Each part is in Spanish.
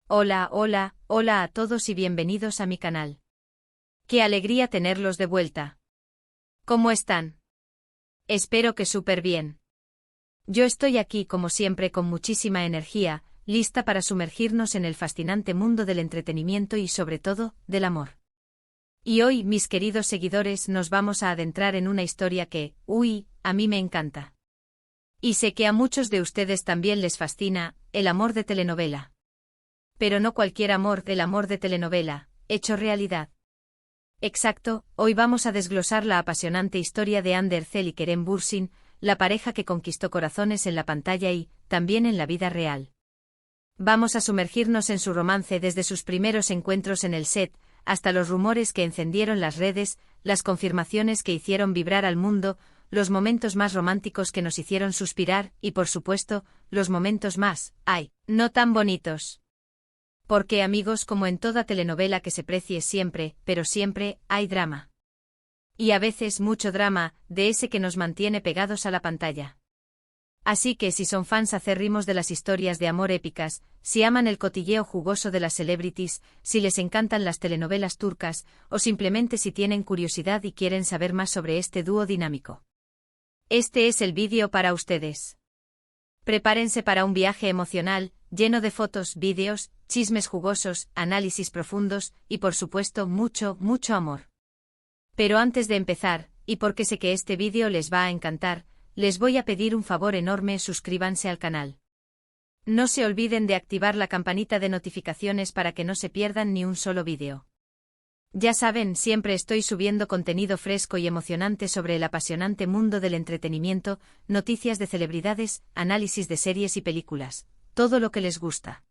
Hola, hola, hola a todos y bienvenidos a mi canal. Qué alegría tenerlos de vuelta. ¿Cómo están? Espero que súper bien. Yo estoy aquí como siempre con muchísima energía, lista para sumergirnos en el fascinante mundo del entretenimiento y sobre todo, del amor. Y hoy, mis queridos seguidores, nos vamos a adentrar en una historia que, a mí me encanta. Y sé que a muchos de ustedes también les fascina, el amor de telenovela. Pero no cualquier amor, el amor de telenovela, hecho realidad. Exacto, hoy vamos a desglosar la apasionante historia de Ander Erzel y Kerem Bürsin, la pareja que conquistó corazones en la pantalla y, también en la vida real. Vamos a sumergirnos en su romance desde sus primeros encuentros en el set, hasta los rumores que encendieron las redes, las confirmaciones que hicieron vibrar al mundo, los momentos más románticos que nos hicieron suspirar y, por supuesto, los momentos más, no tan bonitos. Porque amigos, como en toda telenovela que se precie siempre, pero siempre, hay drama. Y a veces mucho drama, de ese que nos mantiene pegados a la pantalla. Así que si son fans acérrimos de las historias de amor épicas, si aman el cotilleo jugoso de las celebrities, si les encantan las telenovelas turcas, o simplemente si tienen curiosidad y quieren saber más sobre este dúo dinámico. Este es el vídeo para ustedes. Prepárense para un viaje emocional, lleno de fotos, vídeos, chismes jugosos, análisis profundos y por supuesto mucho, mucho amor. Pero antes de empezar, y porque sé que este vídeo les va a encantar, les voy a pedir un favor enorme: suscríbanse al canal. No se olviden de activar la campanita de notificaciones para que no se pierdan ni un solo vídeo. Ya saben, siempre estoy subiendo contenido fresco y emocionante sobre el apasionante mundo del entretenimiento, noticias de celebridades, análisis de series y películas, todo lo que les gusta.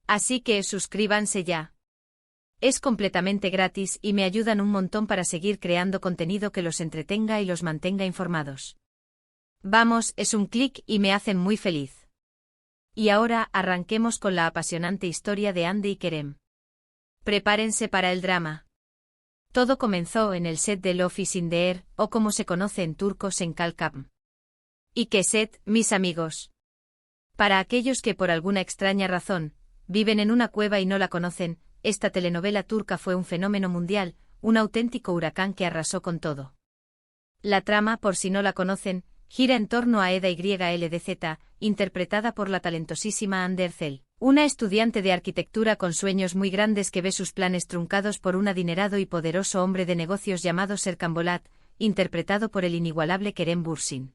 Así que suscríbanse ya. Es completamente gratis y me ayudan un montón para seguir creando contenido que los entretenga y los mantenga informados. Vamos, es un clic y me hacen muy feliz. Y ahora arranquemos con la apasionante historia de Hande y Kerem. Prepárense para el drama. Todo comenzó en el set de Love is in the Air, o como se conoce en turco, Senkalkam. ¿Y qué set, mis amigos? Para aquellos que por alguna extraña razón viven en una cueva y no la conocen, esta telenovela turca fue un fenómeno mundial, un auténtico huracán que arrasó con todo. La trama, por si no la conocen, gira en torno a Eda YLDZ, interpretada por la talentosísima Hande Erzel, una estudiante de arquitectura con sueños muy grandes que ve sus planes truncados por un adinerado y poderoso hombre de negocios llamado Serkan Bolat, interpretado por el inigualable Kerem Bürsin.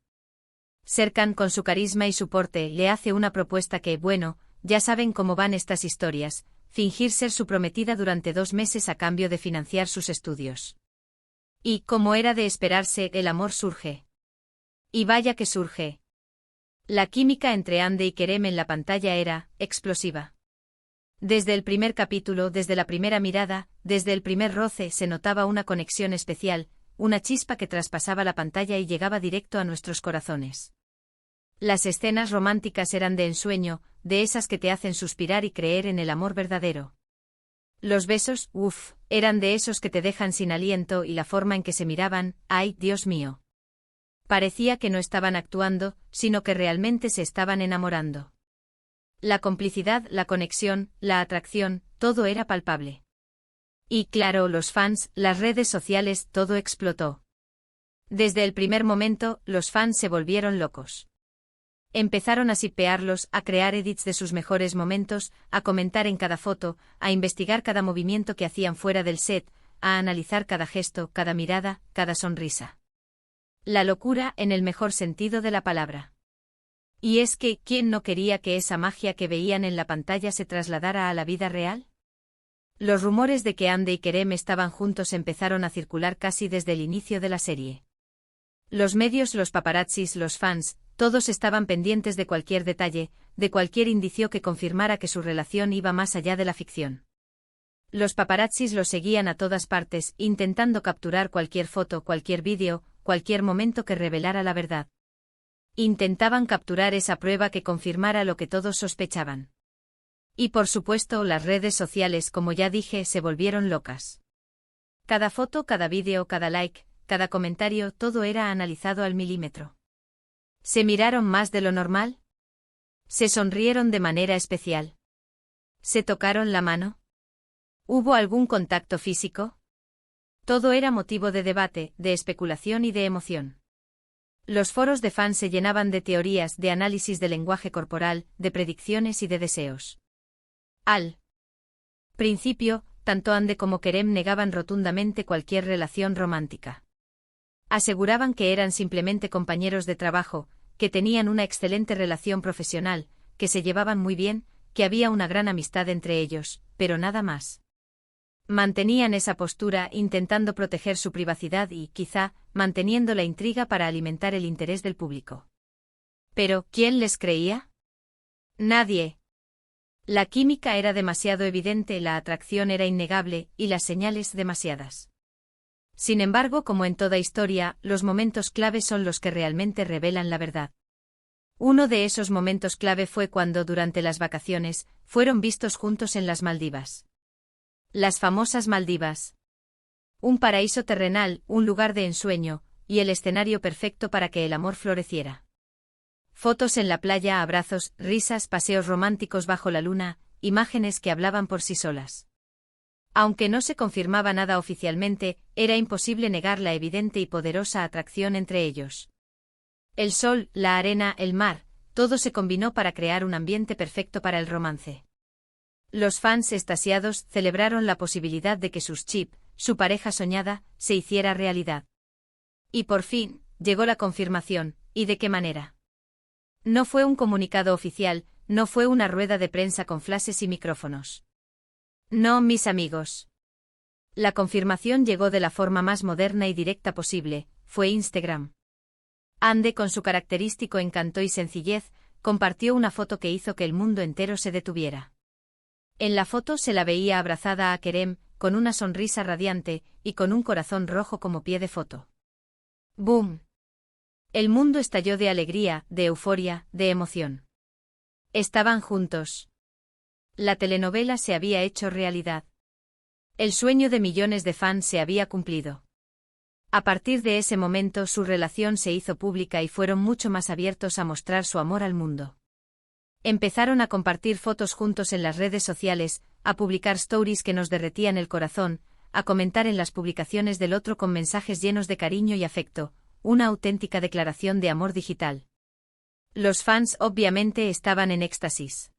Serkan, con su carisma y su porte, le hace una propuesta que, bueno, ya saben cómo van estas historias: fingir ser su prometida durante 2 meses a cambio de financiar sus estudios. Y, como era de esperarse, el amor surge. Y vaya que surge. La química entre Hande y Kerem en la pantalla era explosiva. Desde el primer capítulo, desde la primera mirada, desde el primer roce, se notaba una conexión especial, una chispa que traspasaba la pantalla y llegaba directo a nuestros corazones. Las escenas románticas eran de ensueño, de esas que te hacen suspirar y creer en el amor verdadero. Los besos, eran de esos que te dejan sin aliento, y la forma en que se miraban, ¡ay, Dios mío! Parecía que no estaban actuando, sino que realmente se estaban enamorando. La complicidad, la conexión, la atracción, todo era palpable. Y claro, los fans, las redes sociales, todo explotó. Desde el primer momento, los fans se volvieron locos. Empezaron a shippearlos, a crear edits de sus mejores momentos, a comentar en cada foto, a investigar cada movimiento que hacían fuera del set, a analizar cada gesto, cada mirada, cada sonrisa. La locura en el mejor sentido de la palabra. Y es que, ¿quién no quería que esa magia que veían en la pantalla se trasladara a la vida real? Los rumores de que Hande y Kerem estaban juntos empezaron a circular casi desde el inicio de la serie. Los medios, los paparazzis, los fans, todos estaban pendientes de cualquier detalle, de cualquier indicio que confirmara que su relación iba más allá de la ficción. Los paparazzis los seguían a todas partes, intentando capturar cualquier foto, cualquier vídeo, cualquier momento que revelara la verdad. Intentaban capturar esa prueba que confirmara lo que todos sospechaban. Y por supuesto, las redes sociales, como ya dije, se volvieron locas. Cada foto, cada vídeo, cada like, cada comentario, todo era analizado al milímetro. ¿Se miraron más de lo normal? ¿Se sonrieron de manera especial? ¿Se tocaron la mano? ¿Hubo algún contacto físico? Todo era motivo de debate, de especulación y de emoción. Los foros de fans se llenaban de teorías, de análisis del lenguaje corporal, de predicciones y de deseos. Al principio, tanto Ande como Kerem negaban rotundamente cualquier relación romántica. Aseguraban que eran simplemente compañeros de trabajo, que tenían una excelente relación profesional, que se llevaban muy bien, que había una gran amistad entre ellos, pero nada más. Mantenían esa postura intentando proteger su privacidad y, quizá, manteniendo la intriga para alimentar el interés del público. Pero, ¿quién les creía? Nadie. La química era demasiado evidente, la atracción era innegable, y las señales demasiadas. Sin embargo, como en toda historia, los momentos clave son los que realmente revelan la verdad. Uno de esos momentos clave fue cuando, durante las vacaciones, fueron vistos juntos en las Maldivas. Las famosas Maldivas. Un paraíso terrenal, un lugar de ensueño, y el escenario perfecto para que el amor floreciera. Fotos en la playa, abrazos, risas, paseos románticos bajo la luna, imágenes que hablaban por sí solas. Aunque no se confirmaba nada oficialmente, era imposible negar la evidente y poderosa atracción entre ellos. El sol, la arena, el mar, todo se combinó para crear un ambiente perfecto para el romance. Los fans extasiados celebraron la posibilidad de que su pareja soñada, se hiciera realidad. Y por fin, llegó la confirmación, ¿y de qué manera? No fue un comunicado oficial, no fue una rueda de prensa con flashes y micrófonos. No, mis amigos. La confirmación llegó de la forma más moderna y directa posible, fue Instagram. Ande, con su característico encanto y sencillez, compartió una foto que hizo que el mundo entero se detuviera. En la foto se la veía abrazada a Kerem, con una sonrisa radiante, y con un corazón rojo como pie de foto. ¡Boom! El mundo estalló de alegría, de euforia, de emoción. Estaban juntos. La telenovela se había hecho realidad. El sueño de millones de fans se había cumplido. A partir de ese momento su relación se hizo pública y fueron mucho más abiertos a mostrar su amor al mundo. Empezaron a compartir fotos juntos en las redes sociales, a publicar stories que nos derretían el corazón, a comentar en las publicaciones del otro con mensajes llenos de cariño y afecto, una auténtica declaración de amor digital. Los fans obviamente estaban en éxtasis.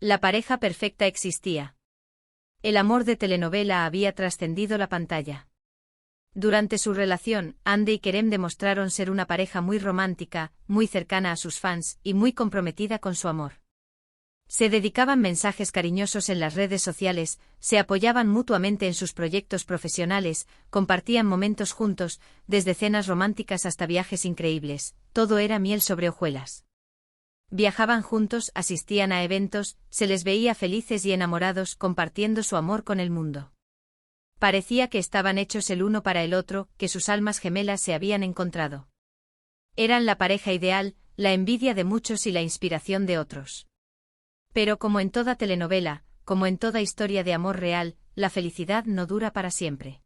La pareja perfecta existía. El amor de telenovela había trascendido la pantalla. Durante su relación, Ande y Kerem demostraron ser una pareja muy romántica, muy cercana a sus fans y muy comprometida con su amor. Se dedicaban mensajes cariñosos en las redes sociales, se apoyaban mutuamente en sus proyectos profesionales, compartían momentos juntos, desde cenas románticas hasta viajes increíbles, todo era miel sobre hojuelas. Viajaban juntos, asistían a eventos, se les veía felices y enamorados compartiendo su amor con el mundo. Parecía que estaban hechos el uno para el otro, que sus almas gemelas se habían encontrado. Eran la pareja ideal, la envidia de muchos y la inspiración de otros. Pero como en toda telenovela, como en toda historia de amor real, la felicidad no dura para siempre.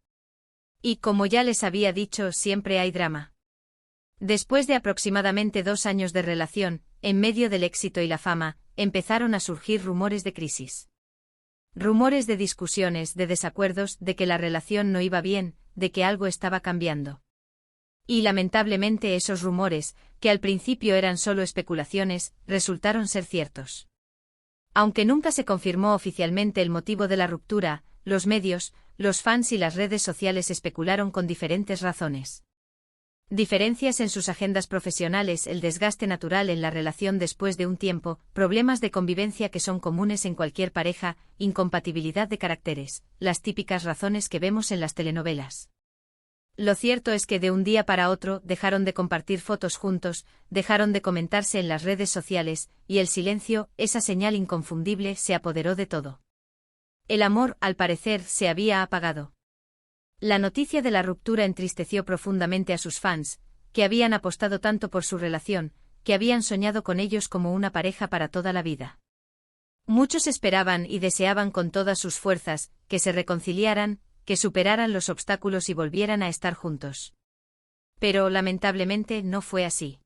Y como ya les había dicho, siempre hay drama. Después de aproximadamente 2 años de relación, en medio del éxito y la fama, empezaron a surgir rumores de crisis. Rumores de discusiones, de desacuerdos, de que la relación no iba bien, de que algo estaba cambiando. Y lamentablemente esos rumores, que al principio eran solo especulaciones, resultaron ser ciertos. Aunque nunca se confirmó oficialmente el motivo de la ruptura, los medios, los fans y las redes sociales especularon con diferentes razones. Diferencias en sus agendas profesionales, el desgaste natural en la relación después de un tiempo, problemas de convivencia que son comunes en cualquier pareja, incompatibilidad de caracteres, las típicas razones que vemos en las telenovelas. Lo cierto es que de un día para otro dejaron de compartir fotos juntos, dejaron de comentarse en las redes sociales, y el silencio, esa señal inconfundible, se apoderó de todo. El amor, al parecer, se había apagado. La noticia de la ruptura entristeció profundamente a sus fans, que habían apostado tanto por su relación, que habían soñado con ellos como una pareja para toda la vida. Muchos esperaban y deseaban con todas sus fuerzas, que se reconciliaran, que superaran los obstáculos y volvieran a estar juntos. Pero lamentablemente no fue así.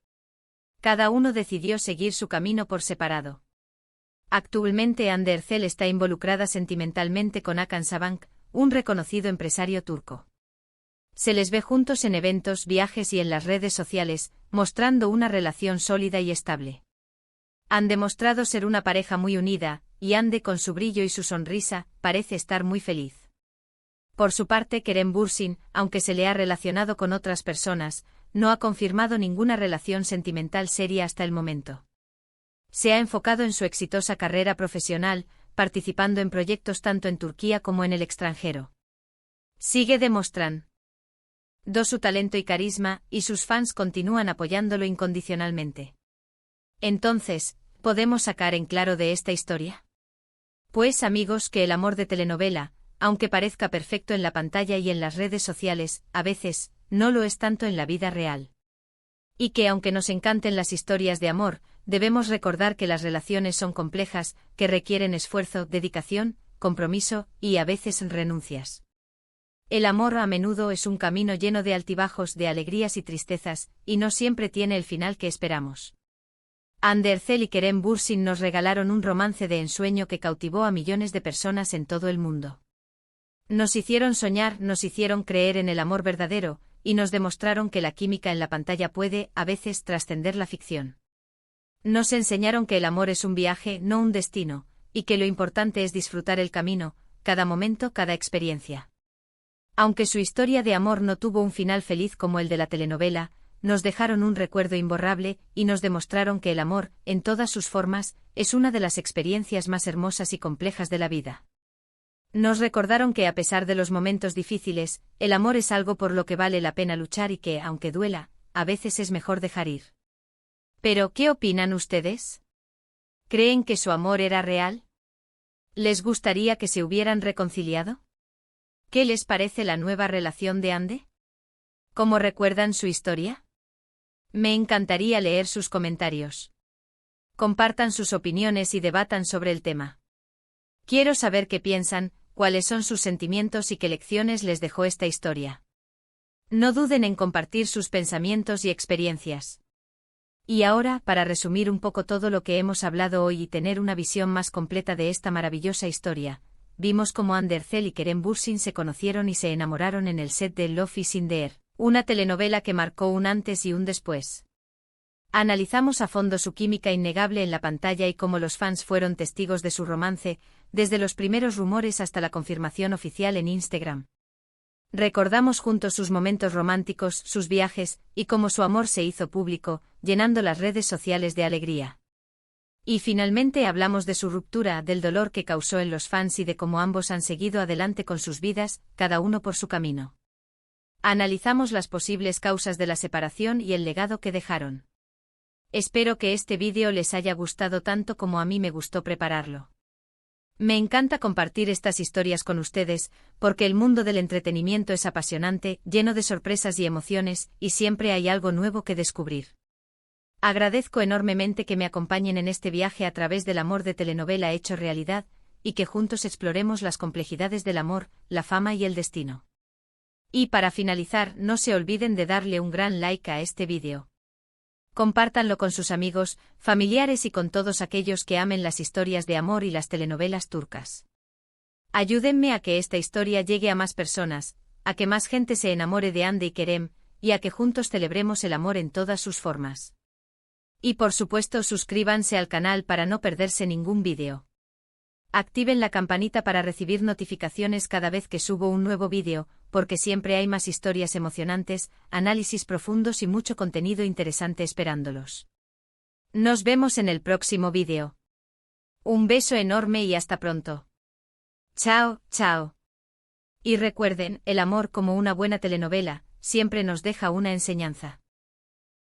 Cada uno decidió seguir su camino por separado. Actualmente Hande Erçel está involucrada sentimentalmente con Hakan Sabank, un reconocido empresario turco. Se les ve juntos en eventos, viajes y en las redes sociales, mostrando una relación sólida y estable. Han demostrado ser una pareja muy unida, y Hande, con su brillo y su sonrisa, parece estar muy feliz. Por su parte, Kerem Bürsin, aunque se le ha relacionado con otras personas, no ha confirmado ninguna relación sentimental seria hasta el momento. Se ha enfocado en su exitosa carrera profesional, participando en proyectos tanto en Turquía como en el extranjero. Sigue demostrando su talento y carisma, y sus fans continúan apoyándolo incondicionalmente. Entonces, ¿podemos sacar en claro de esta historia? Pues amigos, que el amor de telenovela, aunque parezca perfecto en la pantalla y en las redes sociales, a veces, no lo es tanto en la vida real. Y que aunque nos encanten las historias de amor, debemos recordar que las relaciones son complejas, que requieren esfuerzo, dedicación, compromiso, y a veces renuncias. El amor a menudo es un camino lleno de altibajos, de alegrías y tristezas, y no siempre tiene el final que esperamos. Hande Erçel y Kerem Bürsin nos regalaron un romance de ensueño que cautivó a millones de personas en todo el mundo. Nos hicieron soñar, nos hicieron creer en el amor verdadero, y nos demostraron que la química en la pantalla puede, a veces, trascender la ficción. Nos enseñaron que el amor es un viaje, no un destino, y que lo importante es disfrutar el camino, cada momento, cada experiencia. Aunque su historia de amor no tuvo un final feliz como el de la telenovela, nos dejaron un recuerdo imborrable, y nos demostraron que el amor, en todas sus formas, es una de las experiencias más hermosas y complejas de la vida. Nos recordaron que a pesar de los momentos difíciles, el amor es algo por lo que vale la pena luchar y que, aunque duela, a veces es mejor dejar ir. Pero, ¿qué opinan ustedes? ¿Creen que su amor era real? ¿Les gustaría que se hubieran reconciliado? ¿Qué les parece la nueva relación de Hande? ¿Cómo recuerdan su historia? Me encantaría leer sus comentarios. Compartan sus opiniones y debatan sobre el tema. Quiero saber qué piensan, cuáles son sus sentimientos y qué lecciones les dejó esta historia. No duden en compartir sus pensamientos y experiencias. Y ahora, para resumir un poco todo lo que hemos hablado hoy y tener una visión más completa de esta maravillosa historia, vimos cómo Hande Erçel y Kerem Bürsin se conocieron y se enamoraron en el set de Love is in the Air, una telenovela que marcó un antes y un después. Analizamos a fondo su química innegable en la pantalla y cómo los fans fueron testigos de su romance, desde los primeros rumores hasta la confirmación oficial en Instagram. Recordamos juntos sus momentos románticos, sus viajes, y cómo su amor se hizo público, llenando las redes sociales de alegría. Y finalmente hablamos de su ruptura, del dolor que causó en los fans y de cómo ambos han seguido adelante con sus vidas, cada uno por su camino. Analizamos las posibles causas de la separación y el legado que dejaron. Espero que este vídeo les haya gustado tanto como a mí me gustó prepararlo. Me encanta compartir estas historias con ustedes, porque el mundo del entretenimiento es apasionante, lleno de sorpresas y emociones, y siempre hay algo nuevo que descubrir. Agradezco enormemente que me acompañen en este viaje a través del amor de telenovela hecho realidad, y que juntos exploremos las complejidades del amor, la fama y el destino. Y para finalizar, no se olviden de darle un gran like a este vídeo. Compártanlo con sus amigos, familiares y con todos aquellos que amen las historias de amor y las telenovelas turcas. Ayúdenme a que esta historia llegue a más personas, a que más gente se enamore de Hande y Kerem, y a que juntos celebremos el amor en todas sus formas. Y por supuesto suscríbanse al canal para no perderse ningún vídeo. Activen la campanita para recibir notificaciones cada vez que subo un nuevo vídeo, porque siempre hay más historias emocionantes, análisis profundos y mucho contenido interesante esperándolos. Nos vemos en el próximo vídeo. Un beso enorme y hasta pronto. Chao, chao. Y recuerden, el amor, como una buena telenovela, siempre nos deja una enseñanza.